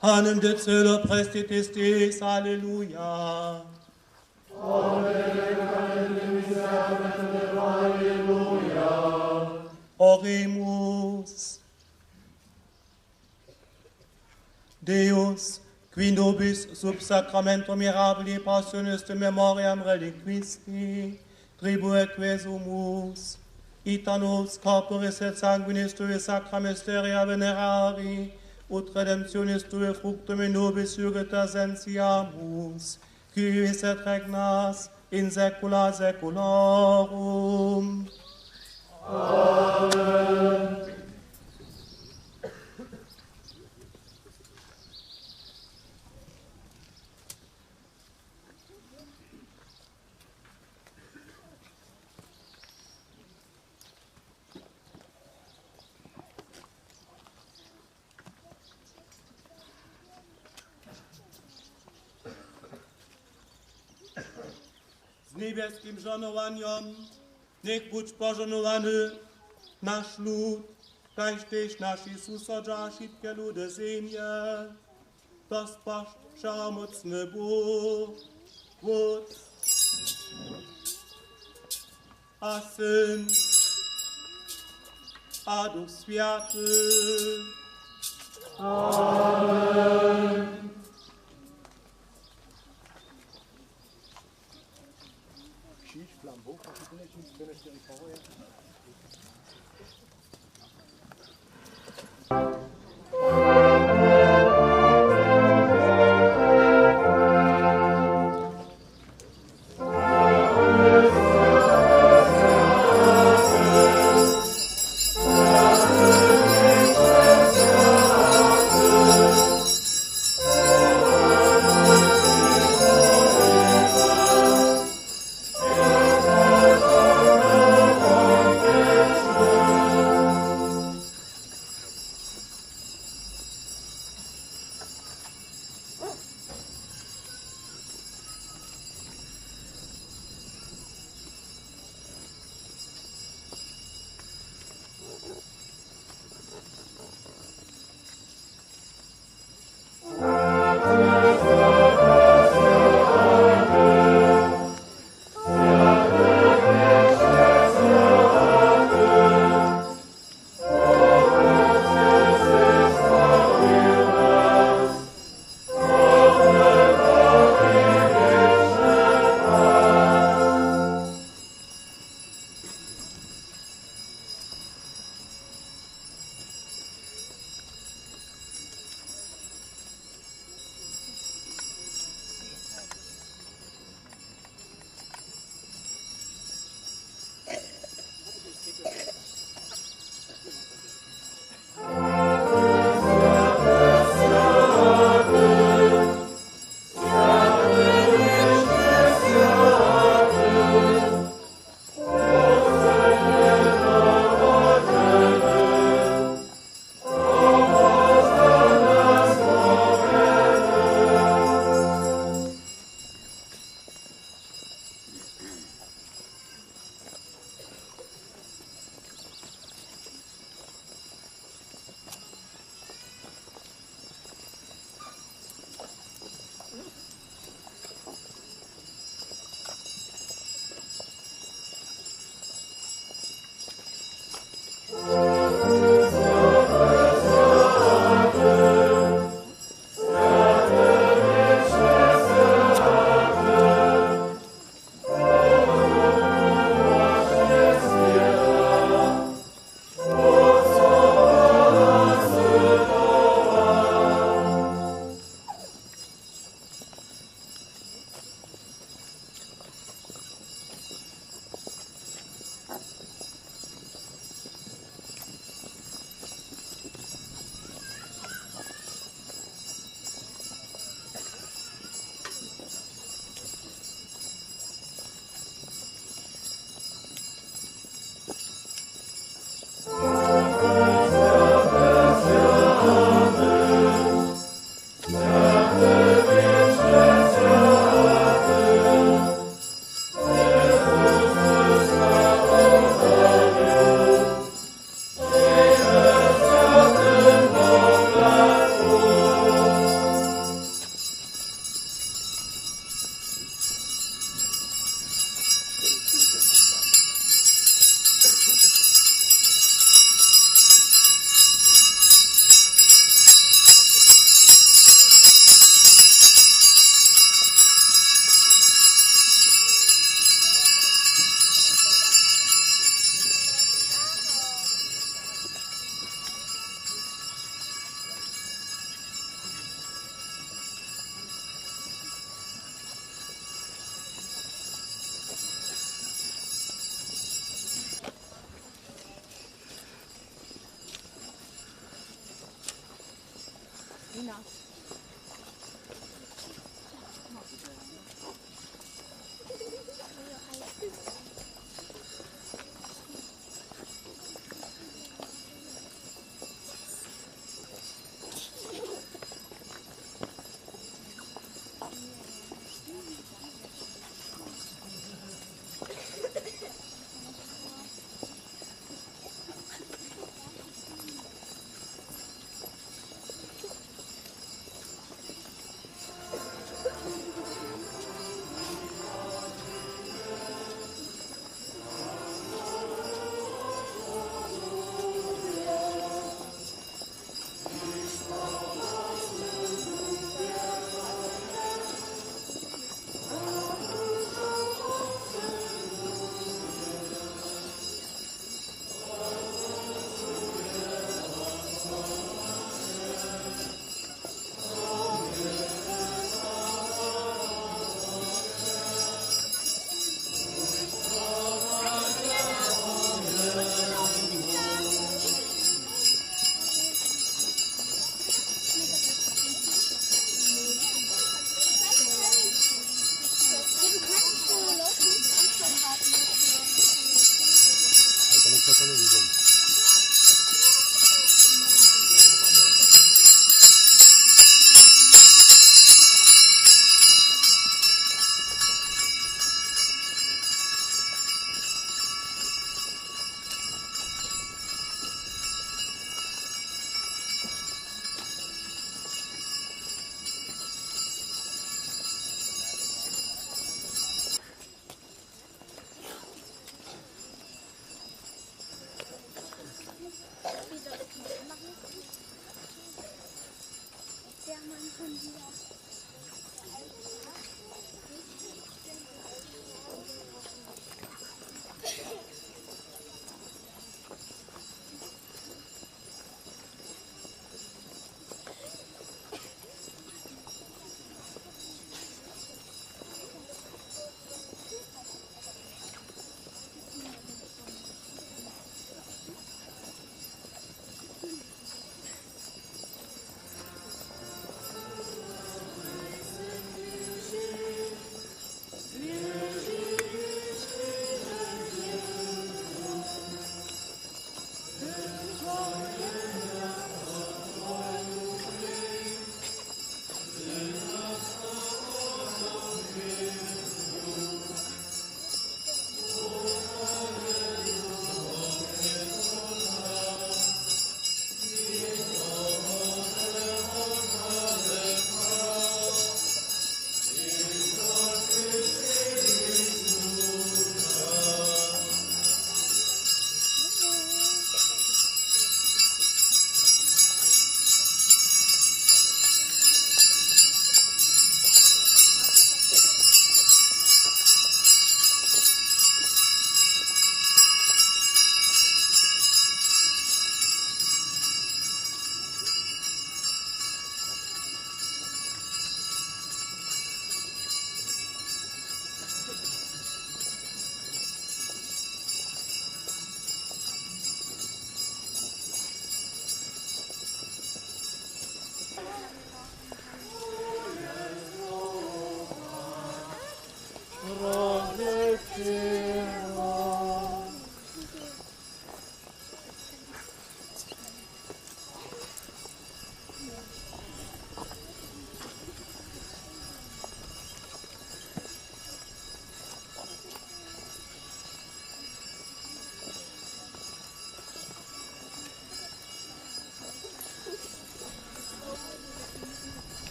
Hanem de Zöller prestitistis, Halleluja. Oremus. Deus, qui nobis sub sacramento mirabili passionis de memoriam reliquisti, tribueque sumus, ita nos corporis et sanguinis tui sacra mysteria venerari, ut redemptionis tui fructum in nobis jugita sentiamus, qui vis et regnas in saecula saeculorum. Amen. Z niebieskim żonowaniem niech budź pożonowany nasz lud, kaž tyś nasz Jezus odża wszystkie ludy ziemie. to wszechmocny Bóg, Wódz, a Syn, a Duch Święty. Amen.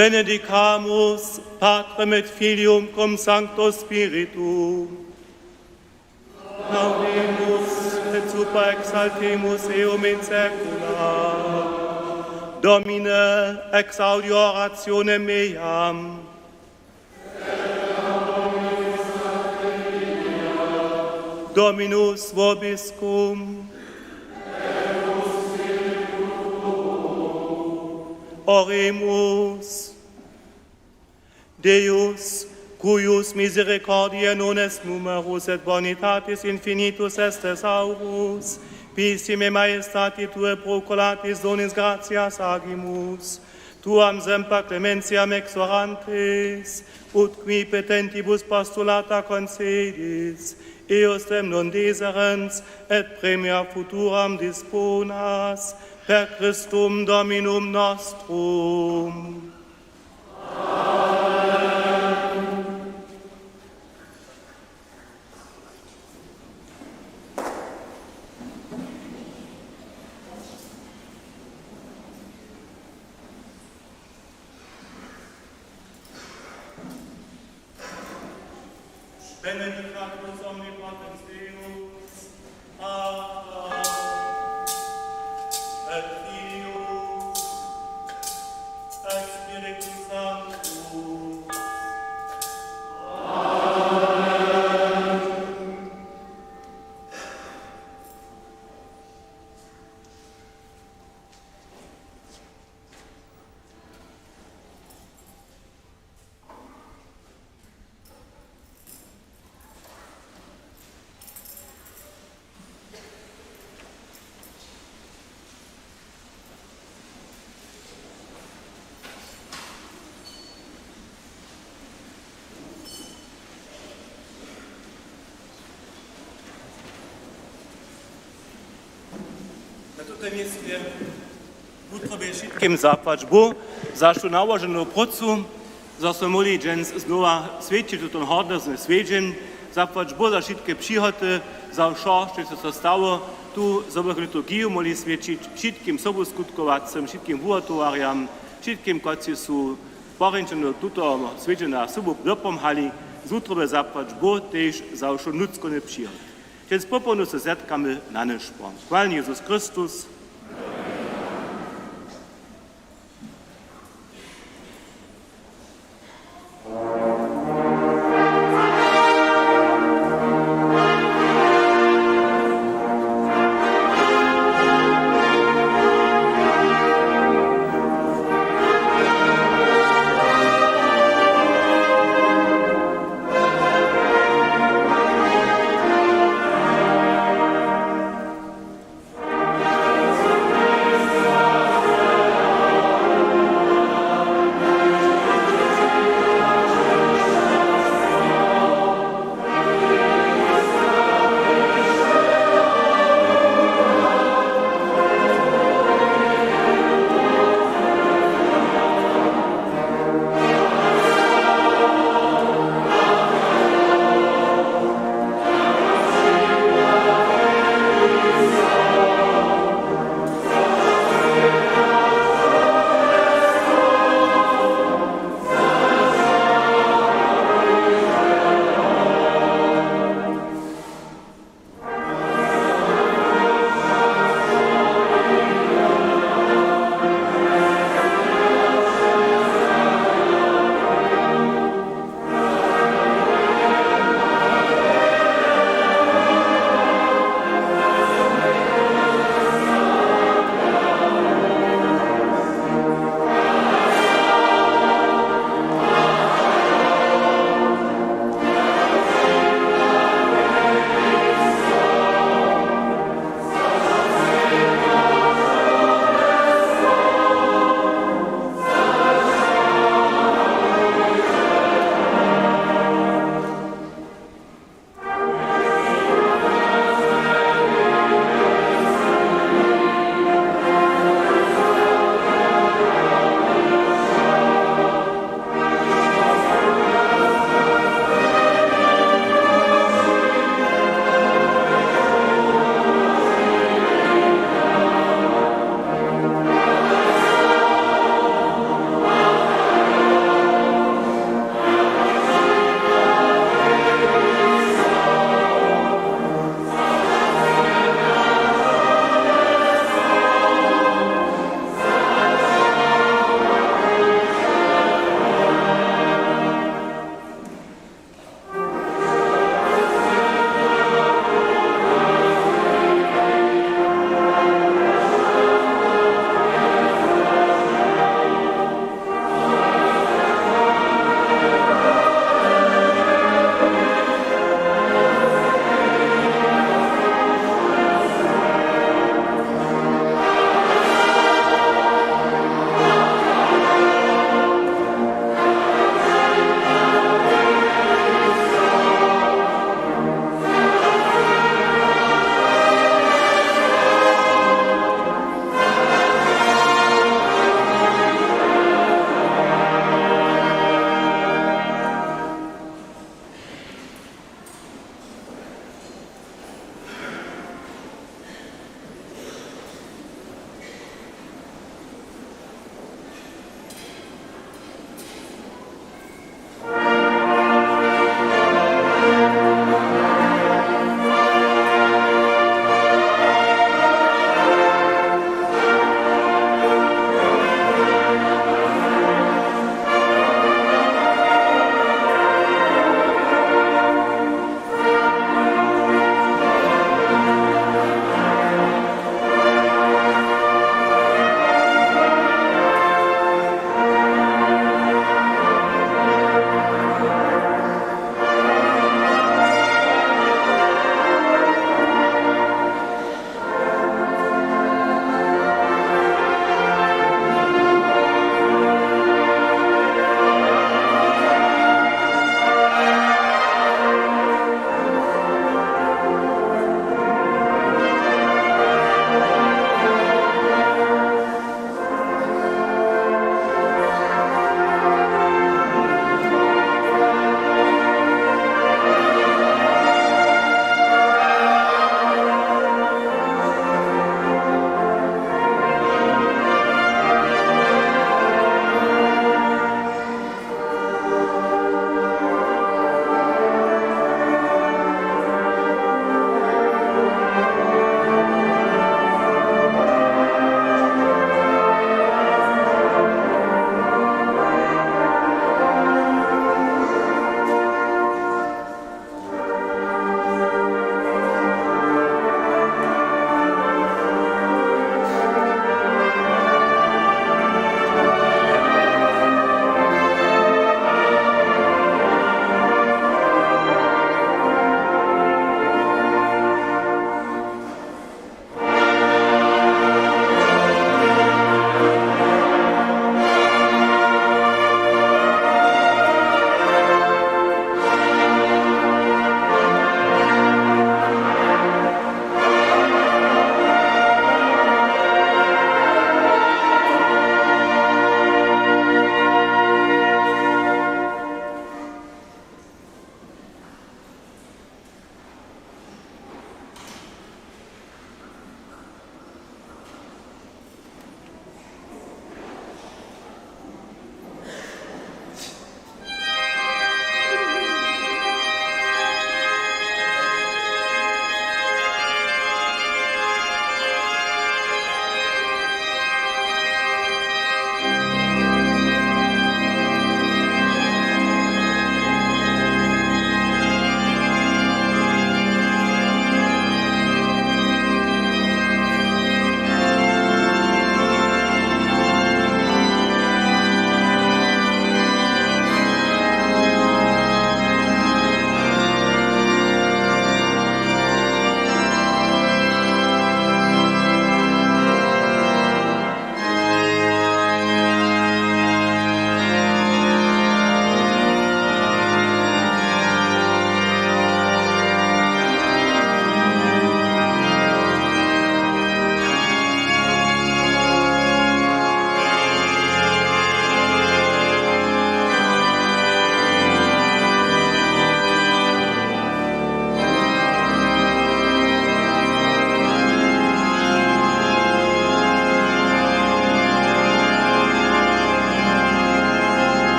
benedicamus Patrem et Filium cum Sancto Spiritu. Laudemus et super exaltemus eum in saecula. Domine exaudi orationem meam. Dominus vobiscum. Oremus. Deus, cuius misericordiae non est numerus et bonitatis infinitus est thesaurus, pissime maestati Tue proculatis donis gratias agimus, Tuam semper clementiam exorantes, ut qui petentibus postulata concedis, eos dem non deserens et premia futuram disponas, per Christum Dominum nostrum. Benedicatus omnipotens Deus, Pater et Filius et Spiritus Sanctus. Na tutaj miejscu jutro by wszystkim zapłać, bo za što nałożono procu, za so moli dżens znowa sveći ten hordesny sveđen, zapłać bo za wszystkie przychody, za šo, što se stało, tu zobach liturgiju moli svećić wszystkim soboskutkovacem, wszystkim vuatovarijam, všetkým, ktorí sú porenčení tuto sveđena sobu dopomhali, zutro by zapłać bo tež za šo nucko ne přihod. Więc popolno se zetkamy na nešpom. Chwalny Jezus Chrystus,